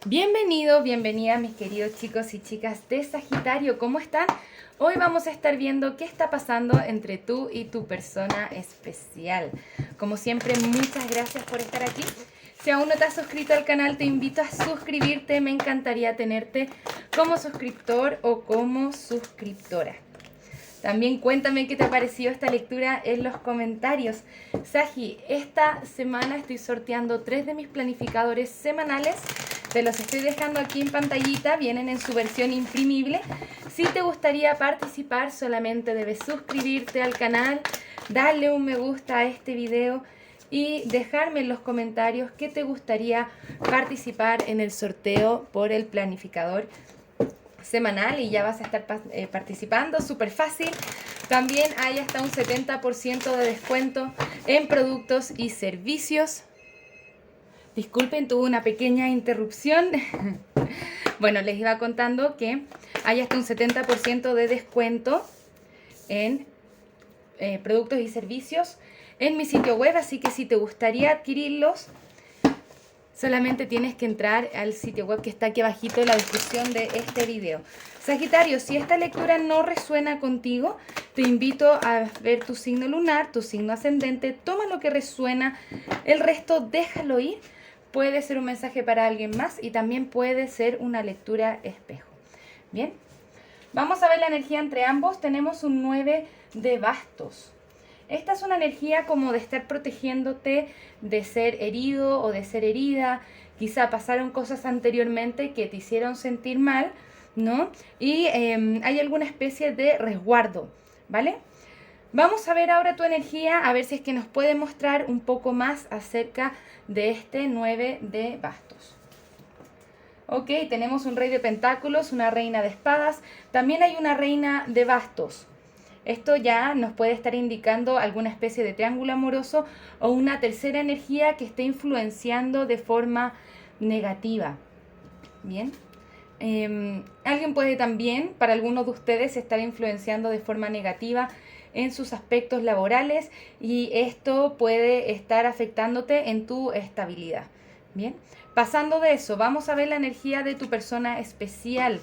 Bienvenido, bienvenida mis queridos chicos y chicas de Sagitario, ¿cómo están? Hoy vamos a estar viendo qué está pasando entre tú y tu persona especial. Como siempre, muchas gracias por estar aquí. Si aún no te has suscrito al canal, te invito a suscribirte. Me encantaría tenerte como suscriptor o como suscriptora. También cuéntame qué te ha parecido esta lectura en los comentarios. Sagi, esta semana estoy sorteando 3 de mis planificadores semanales. Te los estoy dejando aquí en pantallita, vienen en su versión imprimible. Si te gustaría participar, solamente debes suscribirte al canal, darle un me gusta a este video y dejarme en los comentarios qué te gustaría participar en el sorteo por el planificador semanal y ya vas a estar participando, súper fácil. También hay hasta un 70% de descuento en productos y servicios. Disculpen, tuve una pequeña interrupción. Bueno, les iba contando que hay hasta un 70% de descuento en productos y servicios en mi sitio web, así que si te gustaría adquirirlos, solamente tienes que entrar al sitio web que está aquí abajito en la descripción de este video. Sagitario, si esta lectura no resuena contigo, te invito a ver tu signo lunar, tu signo ascendente, toma lo que resuena, el resto déjalo ir. Puede ser un mensaje para alguien más y también puede ser una lectura espejo. Bien, vamos a ver la energía entre ambos. Tenemos un 9 de bastos. Esta es una energía como de estar protegiéndote de ser herido o de ser herida. Quizá pasaron cosas anteriormente que te hicieron sentir mal, ¿no? Y hay alguna especie de resguardo, ¿vale? Vamos a ver ahora tu energía, a ver si es que nos puede mostrar un poco más acerca de este 9 de bastos. Ok, tenemos un rey de pentáculos, una reina de espadas, también hay una reina de bastos. Esto ya nos puede estar indicando alguna especie de triángulo amoroso o una tercera energía que esté influenciando de forma negativa. Bien. Alguien puede también, para algunos de ustedes, estar influenciando de forma negativa en sus aspectos laborales y esto puede estar afectándote en tu estabilidad. Bien, pasando de eso, vamos a ver la energía de tu persona especial.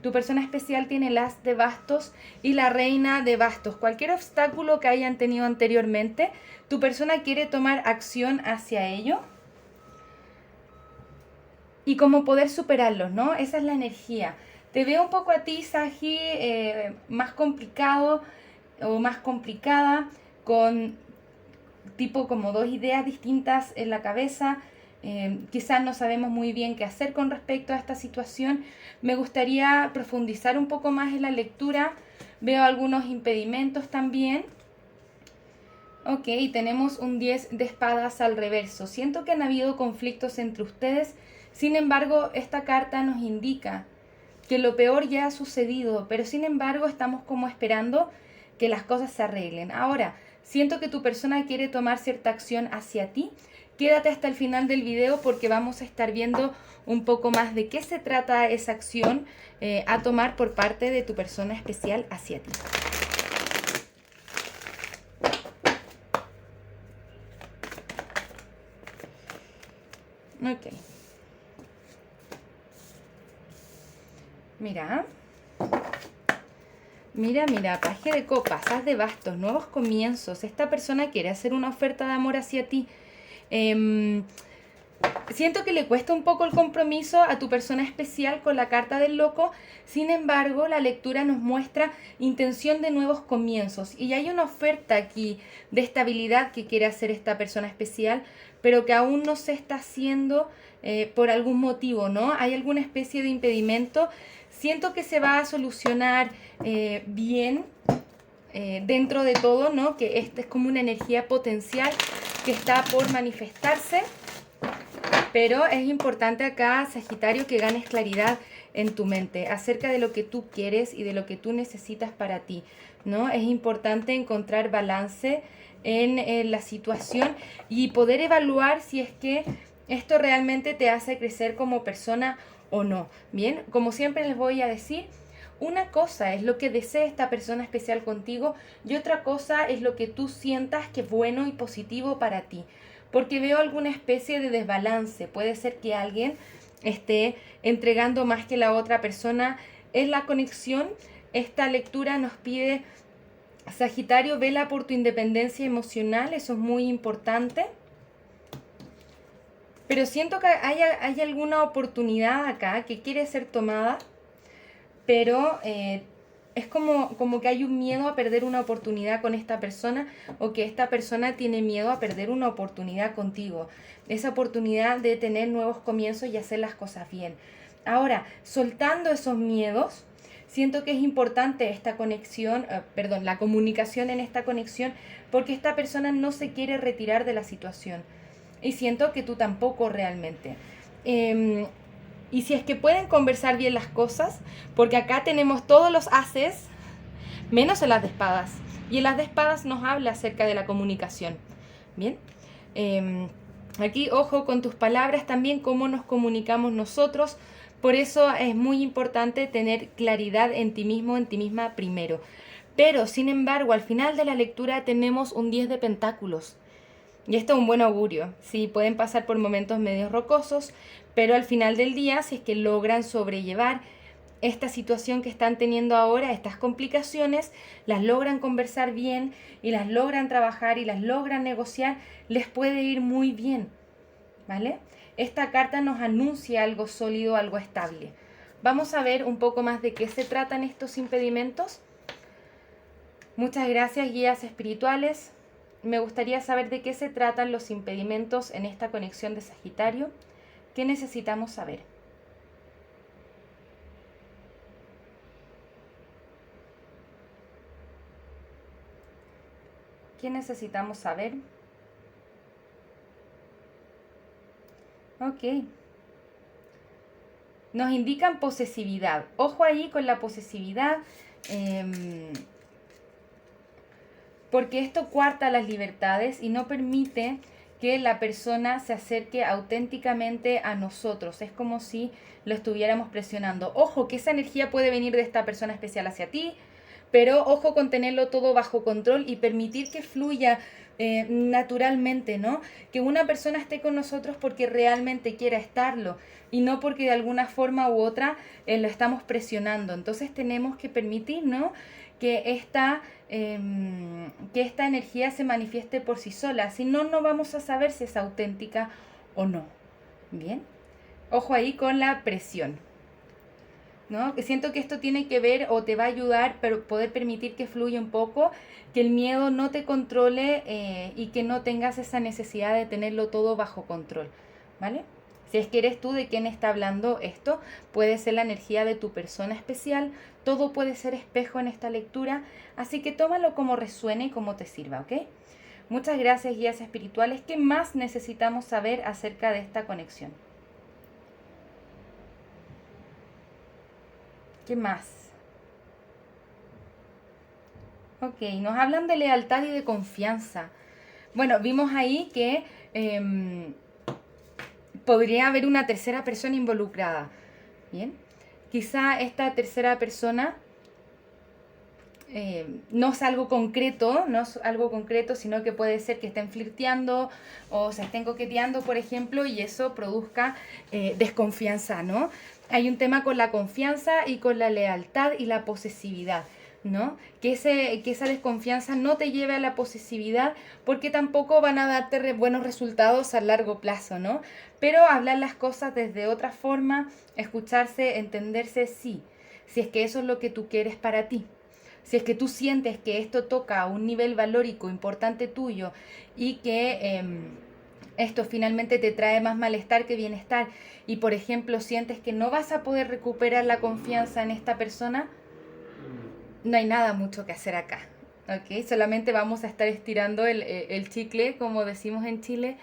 Tu persona especial tiene el as de bastos y la reina de bastos. Cualquier obstáculo que hayan tenido anteriormente, tu persona quiere tomar acción hacia ello y cómo poder superarlos, ¿no? Esa es la energía. Te veo un poco a ti, Sagi, más complicado o más complicada, con tipo como dos ideas distintas en la cabeza. Quizás no sabemos muy bien qué hacer con respecto a esta situación. Me gustaría profundizar un poco más en la lectura. Veo algunos impedimentos también. Ok, tenemos un 10 de espadas al reverso. Siento que han habido conflictos entre ustedes. Sin embargo, esta carta nos indica que lo peor ya ha sucedido, pero sin embargo estamos como esperando que las cosas se arreglen. Ahora, siento que tu persona quiere tomar cierta acción hacia ti. Quédate hasta el final del video porque vamos a estar viendo un poco más de qué se trata esa acción a tomar por parte de tu persona especial hacia ti. Ok. Mira. Mira, paje de copas, as de bastos, nuevos comienzos. Esta persona quiere hacer una oferta de amor hacia ti. Siento que le cuesta un poco el compromiso a tu persona especial con la carta del loco. Sin embargo, la lectura nos muestra intención de nuevos comienzos. Y hay una oferta aquí de estabilidad que quiere hacer esta persona especial, pero que aún no se está haciendo por algún motivo, ¿no? Hay alguna especie de impedimento. Siento que se va a solucionar bien dentro de todo, ¿no? Que esta es como una energía potencial que está por manifestarse. Pero es importante acá, Sagitario, que ganes claridad en tu mente acerca de lo que tú quieres y de lo que tú necesitas para ti, ¿no? Es importante encontrar balance en la situación y poder evaluar si es que esto realmente te hace crecer como persona o no. Bien, como siempre les voy a decir, una cosa es lo que desee esta persona especial contigo y otra cosa es lo que tú sientas que es bueno y positivo para ti. Porque veo alguna especie de desbalance. Puede ser que alguien esté entregando más que la otra persona en la conexión. Esta lectura nos pide, Sagitario, vela por tu independencia emocional, eso es muy importante. Pero siento que hay alguna oportunidad acá que quiere ser tomada, pero es como que hay un miedo a perder una oportunidad con esta persona, o que esta persona tiene miedo a perder una oportunidad contigo. Esa oportunidad de tener nuevos comienzos y hacer las cosas bien. Ahora, soltando esos miedos, siento que es importante esta conexión, la comunicación en esta conexión, porque esta persona no se quiere retirar de la situación. Y siento que tú tampoco realmente. Y si es que pueden conversar bien las cosas, porque acá tenemos todos los ases, menos el as de espadas. Y el as de espadas nos habla acerca de la comunicación. Bien. Aquí, ojo con tus palabras también, cómo nos comunicamos nosotros. Por eso es muy importante tener claridad en ti mismo, en ti misma primero. Pero, sin embargo, al final de la lectura tenemos un 10 de pentáculos. Y esto es un buen augurio. Sí, pueden pasar por momentos medios rocosos, pero al final del día, si es que logran sobrellevar esta situación que están teniendo ahora, estas complicaciones, las logran conversar bien y las logran trabajar y las logran negociar, les puede ir muy bien, ¿vale? Esta carta nos anuncia algo sólido, algo estable. Vamos a ver un poco más de qué se tratan estos impedimentos. Muchas gracias, guías espirituales. Me gustaría saber de qué se tratan los impedimentos en esta conexión de Sagitario. ¿Qué necesitamos saber? ¿Qué necesitamos saber? Ok. Nos indican posesividad. Ojo ahí con la posesividad, porque esto coarta las libertades y no permite que la persona se acerque auténticamente a nosotros. Es como si lo estuviéramos presionando. Ojo, que esa energía puede venir de esta persona especial hacia ti, pero ojo con tenerlo todo bajo control y permitir que fluya naturalmente, ¿no? Que una persona esté con nosotros porque realmente quiera estarlo y no porque de alguna forma u otra lo estamos presionando. Entonces tenemos que permitir, ¿no?, que esta energía se manifieste por sí sola. Si no, no vamos a saber si es auténtica o no. Bien, ojo ahí con la presión, ¿no? Siento que esto tiene que ver o te va a ayudar, pero poder permitir que fluya un poco, que el miedo no te controle y que no tengas esa necesidad de tenerlo todo bajo control, ¿vale? Si es que eres tú de quien está hablando esto, puede ser la energía de tu persona especial, todo puede ser espejo en esta lectura, así que tómalo como resuene y como te sirva, ¿ok? Muchas gracias, guías espirituales. ¿Qué más necesitamos saber acerca de esta conexión? ¿Qué más? Ok, nos hablan de lealtad y de confianza. Bueno, vimos ahí que podría haber una tercera persona involucrada. Bien, quizá esta tercera persona no es algo concreto, sino que puede ser que estén flirteando o se estén coqueteando, por ejemplo, y eso produzca desconfianza, ¿no? Hay un tema con la confianza y con la lealtad y la posesividad, ¿no? Que esa desconfianza no te lleve a la posesividad, porque tampoco van a darte buenos resultados a largo plazo, ¿no? Pero hablar las cosas desde otra forma, escucharse, entenderse, sí, si es que eso es lo que tú quieres para ti. Si es que tú sientes que esto toca a un nivel valórico importante tuyo y que esto finalmente te trae más malestar que bienestar, y por ejemplo sientes que no vas a poder recuperar la confianza en esta persona, no hay nada mucho que hacer acá, ¿ok? Solamente vamos a estar estirando el chicle, como decimos en Chile,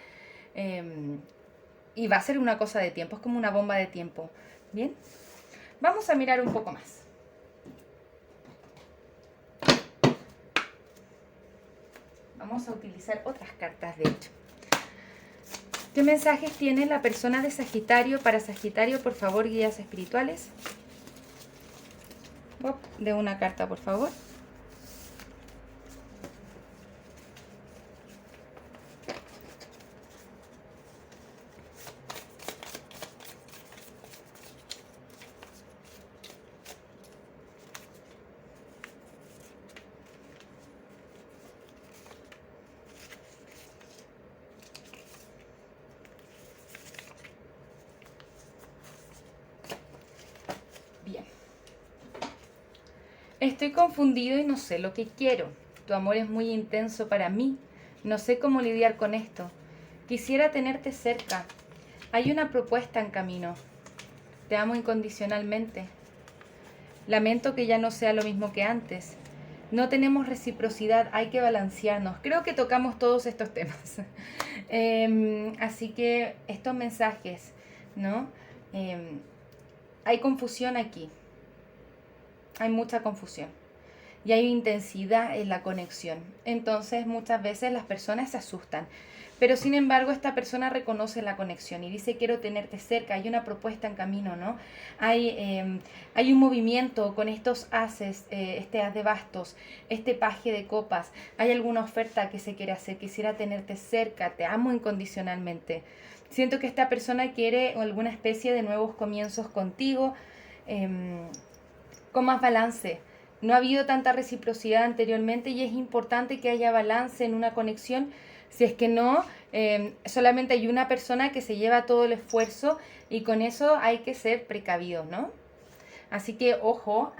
y va a ser una cosa de tiempo, es como una bomba de tiempo. Bien, vamos a mirar un poco más. Vamos a utilizar otras cartas, de hecho. ¿Qué mensajes tiene la persona de Sagitario para Sagitario? Por favor, guías espirituales. De una carta, por favor. Estoy confundido y no sé lo que quiero. Tu amor es muy intenso para mí. No sé cómo lidiar con esto. Quisiera tenerte cerca. Hay una propuesta en camino. Te amo incondicionalmente. Lamento que ya no sea lo mismo que antes. No tenemos reciprocidad, hay que balancearnos. Creo que tocamos todos estos temas. Así que estos mensajes, ¿no? Hay confusión aquí. Hay mucha confusión. Y hay intensidad en la conexión. Entonces muchas veces las personas se asustan. Pero sin embargo esta persona reconoce la conexión y dice quiero tenerte cerca, hay una propuesta en camino, ¿no? Hay un movimiento con estos ases, este as de bastos, este paje de copas, hay alguna oferta que se quiere hacer, quisiera tenerte cerca, te amo incondicionalmente. Siento que esta persona quiere alguna especie de nuevos comienzos contigo, con más balance. No ha habido tanta reciprocidad anteriormente y es importante que haya balance en una conexión. Si es que no, solamente hay una persona que se lleva todo el esfuerzo y con eso hay que ser precavidos, ¿no? Así que ojo,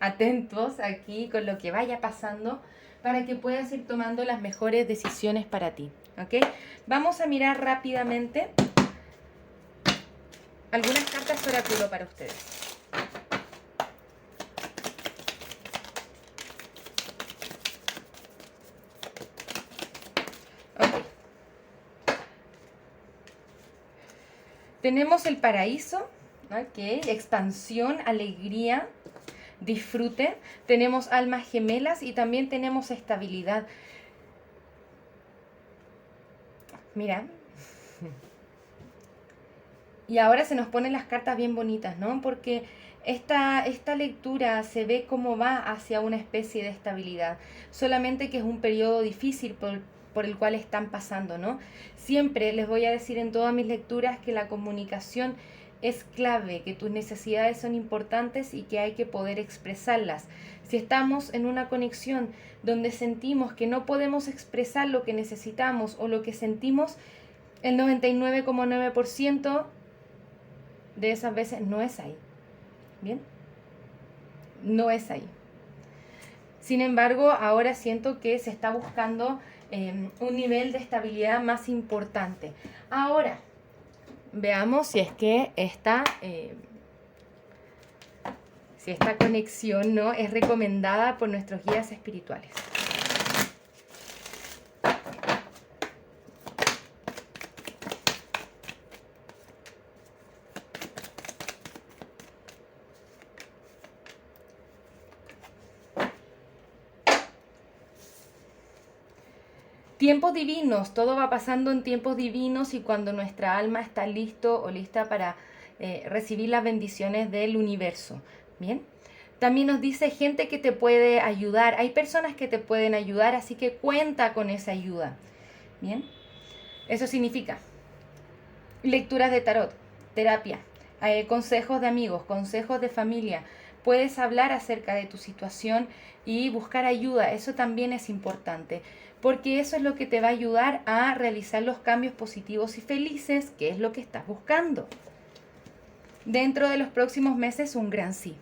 atentos aquí con lo que vaya pasando para que puedas ir tomando las mejores decisiones para ti, ¿ok? Vamos a mirar rápidamente algunas cartas oráculo para ustedes. Ok. Tenemos el paraíso, ok, expansión, alegría, disfrute. Tenemos almas gemelas y también tenemos estabilidad. Mira. Y ahora se nos ponen las cartas bien bonitas, ¿no? Porque esta lectura se ve cómo va hacia una especie de estabilidad. Solamente que es un periodo difícil por el cual están pasando, ¿no? Siempre les voy a decir en todas mis lecturas que la comunicación es clave, que tus necesidades son importantes y que hay que poder expresarlas. Si estamos en una conexión donde sentimos que no podemos expresar lo que necesitamos o lo que sentimos, el 99,9% de esas veces no es ahí. ¿Bien? No es ahí. Sin embargo, ahora siento que se está buscando un nivel de estabilidad más importante. Ahora, veamos si es que si esta conexión, ¿no?, es recomendada por nuestros guías espirituales. Tiempos divinos, todo va pasando en tiempos divinos y cuando nuestra alma está listo o lista para recibir las bendiciones del universo. Bien, también nos dice gente que te puede ayudar, hay personas que te pueden ayudar, así que cuenta con esa ayuda. Bien, eso significa lecturas de tarot, terapia, consejos de amigos, consejos de familia. Puedes hablar acerca de tu situación y buscar ayuda, eso también es importante, porque eso es lo que te va a ayudar a realizar los cambios positivos y felices, que es lo que estás buscando. Dentro de los próximos meses, un gran sí,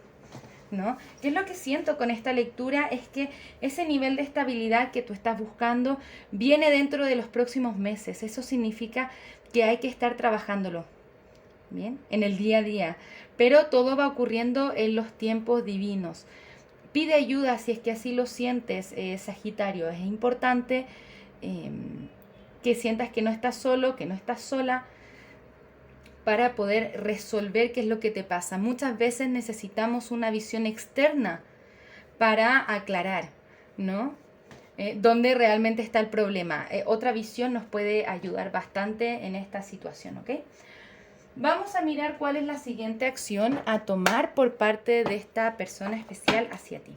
¿no? ¿Qué es lo que siento con esta lectura? Es que ese nivel de estabilidad que tú estás buscando viene dentro de los próximos meses. Eso significa que hay que estar trabajándolo, ¿bien?, en el día a día. Pero todo va ocurriendo en los tiempos divinos. Pide ayuda si es que así lo sientes, Sagitario. Es importante que sientas que no estás solo, que no estás sola, para poder resolver qué es lo que te pasa. Muchas veces necesitamos una visión externa para aclarar, ¿no? Dónde realmente está el problema. Otra visión nos puede ayudar bastante en esta situación, ¿ok? Vamos a mirar cuál es la siguiente acción a tomar por parte de esta persona especial hacia ti.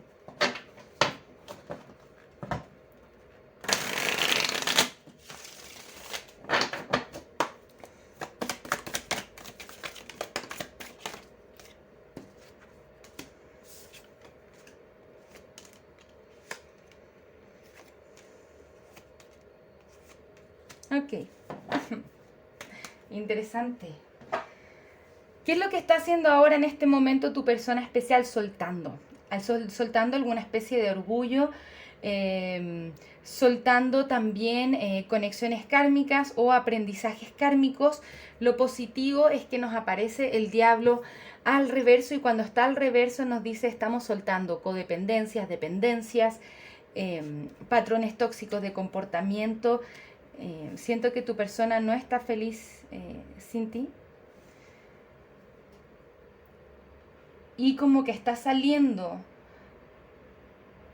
Ok. Interesante. ¿Qué es lo que está haciendo ahora en este momento tu persona especial? Soltando. soltando alguna especie de orgullo, soltando también conexiones kármicas o aprendizajes kármicos. Lo positivo es que nos aparece el diablo al reverso, y cuando está al reverso nos dice estamos soltando codependencias, dependencias, patrones tóxicos de comportamiento. Siento que tu persona no está feliz sin ti, y como que está saliendo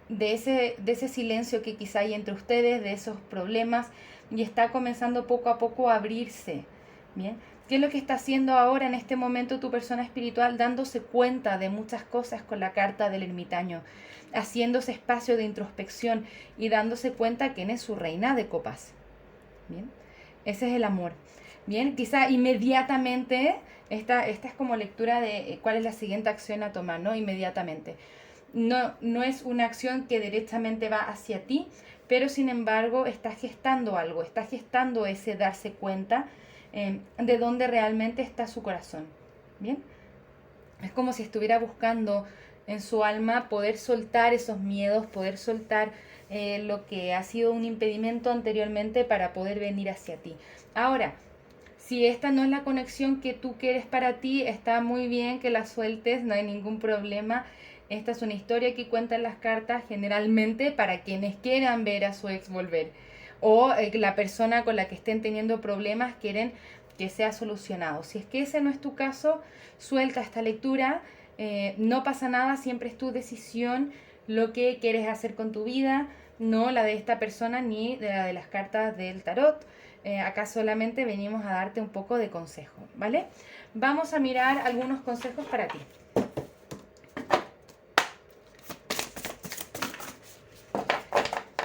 de ese silencio que quizá hay entre ustedes, de esos problemas, y está comenzando poco a poco a abrirse. ¿Bien? ¿Qué es lo que está haciendo ahora en este momento tu persona espiritual? Dándose cuenta de muchas cosas con la carta del ermitaño, haciéndose espacio de introspección y dándose cuenta quién es su reina de copas. ¿Bien? Ese es el amor. Bien, quizá inmediatamente, esta es como lectura de cuál es la siguiente acción a tomar, ¿no? Inmediatamente. No es una acción que directamente va hacia ti, pero sin embargo está gestando algo, está gestando ese darse cuenta de dónde realmente está su corazón. ¿Bien? Es como si estuviera buscando en su alma poder soltar esos miedos, poder soltar lo que ha sido un impedimento anteriormente para poder venir hacia ti. Ahora, si esta no es la conexión que tú quieres para ti, está muy bien que la sueltes, no hay ningún problema. Esta es una historia que cuentan las cartas generalmente para quienes quieran ver a su ex volver, o la persona con la que estén teniendo problemas quieren que sea solucionado. Si es que ese no es tu caso, suelta esta lectura, no pasa nada, siempre es tu decisión lo que quieres hacer con tu vida, no la de esta persona ni de la de las cartas del tarot. Acá solamente venimos a darte un poco de consejo, ¿vale? Vamos a mirar algunos consejos para ti.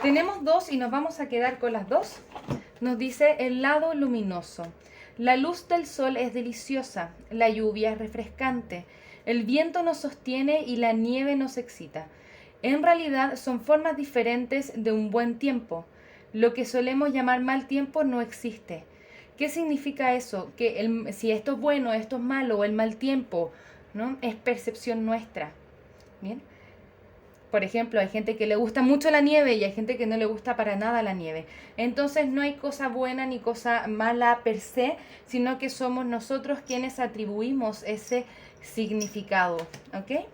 Tenemos dos y nos vamos a quedar con las dos. Nos dice el lado luminoso. La luz del sol es deliciosa, la lluvia es refrescante, el viento nos sostiene y la nieve nos excita. En realidad son formas diferentes de un buen tiempo. Lo que solemos llamar mal tiempo no existe. ¿Qué significa eso? Que si esto es bueno, esto es malo, o el mal tiempo, ¿no? Es percepción nuestra. ¿Bien? Por ejemplo, hay gente que le gusta mucho la nieve y hay gente que no le gusta para nada la nieve. Entonces no hay cosa buena ni cosa mala per se, sino que somos nosotros quienes atribuimos ese significado. ¿Ok?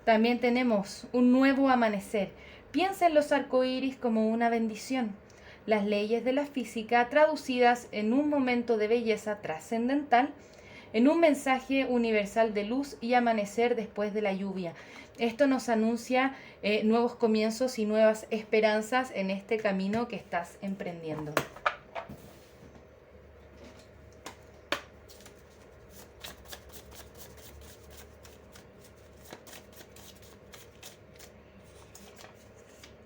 También tenemos un nuevo amanecer. Piensa en los arcoíris como una bendición. Las leyes de la física traducidas en un momento de belleza trascendental, en un mensaje universal de luz y amanecer después de la lluvia. Esto nos anuncia nuevos comienzos y nuevas esperanzas en este camino que estás emprendiendo.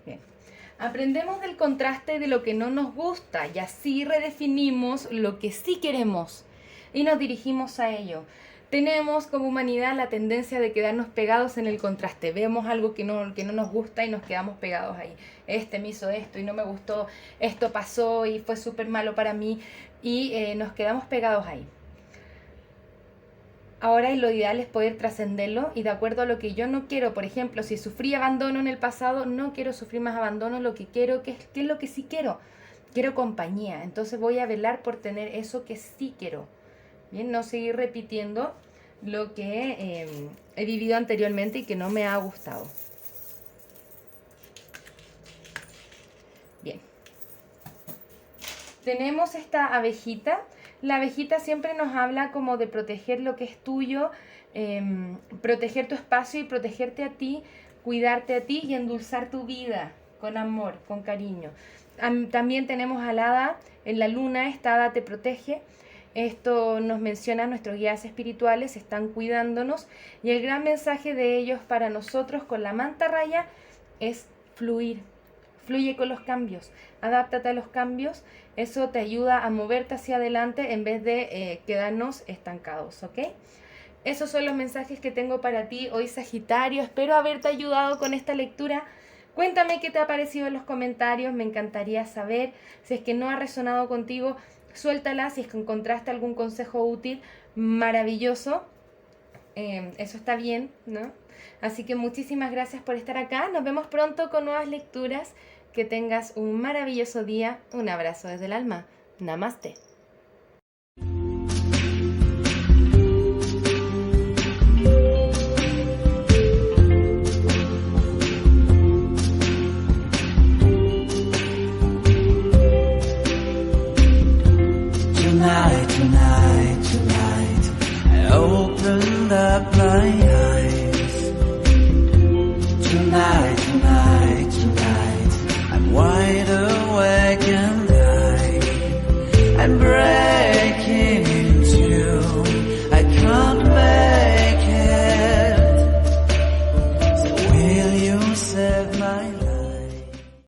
Bien. Aprendemos del contraste de lo que no nos gusta y así redefinimos lo que sí queremos y nos dirigimos a ello. Tenemos como humanidad la tendencia de quedarnos pegados en el contraste. Vemos algo que no nos gusta y nos quedamos pegados ahí. Este me hizo esto y no me gustó, esto pasó y fue súper malo para mí, y nos quedamos pegados ahí. Ahora lo ideal es poder trascenderlo y de acuerdo a lo que yo no quiero. Por ejemplo, si sufrí abandono en el pasado, no quiero sufrir más abandono. Lo que quiero, ¿qué es lo que sí quiero? Quiero compañía. Entonces voy a velar por tener eso que sí quiero. Bien, no seguir repitiendo lo que he vivido anteriormente y que no me ha gustado. Bien. Tenemos esta abejita. La abejita siempre nos habla como de proteger lo que es tuyo, proteger tu espacio y protegerte a ti, cuidarte a ti y endulzar tu vida con amor, con cariño. También tenemos al hada en la luna. Esta hada te protege. Esto nos menciona nuestros guías espirituales, están cuidándonos, y el gran mensaje de ellos para nosotros con la mantarraya es fluir. Fluye con los cambios, adáptate a los cambios, eso te ayuda a moverte hacia adelante en vez de quedarnos estancados, ¿ok? Esos son los mensajes que tengo para ti hoy, Sagitario. Espero haberte ayudado con esta lectura. Cuéntame qué te ha parecido en los comentarios, me encantaría saber. Si es que no ha resonado contigo, suéltala. Si es que encontraste algún consejo útil, maravilloso. eso está bien, ¿no? Así que muchísimas gracias por estar acá. Nos vemos pronto con nuevas lecturas. Que tengas un maravilloso día. Un abrazo desde el alma. Namaste. Tonight, tonight, tonight, I opened up my eyes. Tonight, tonight, tonight, I'm wide awake and I'm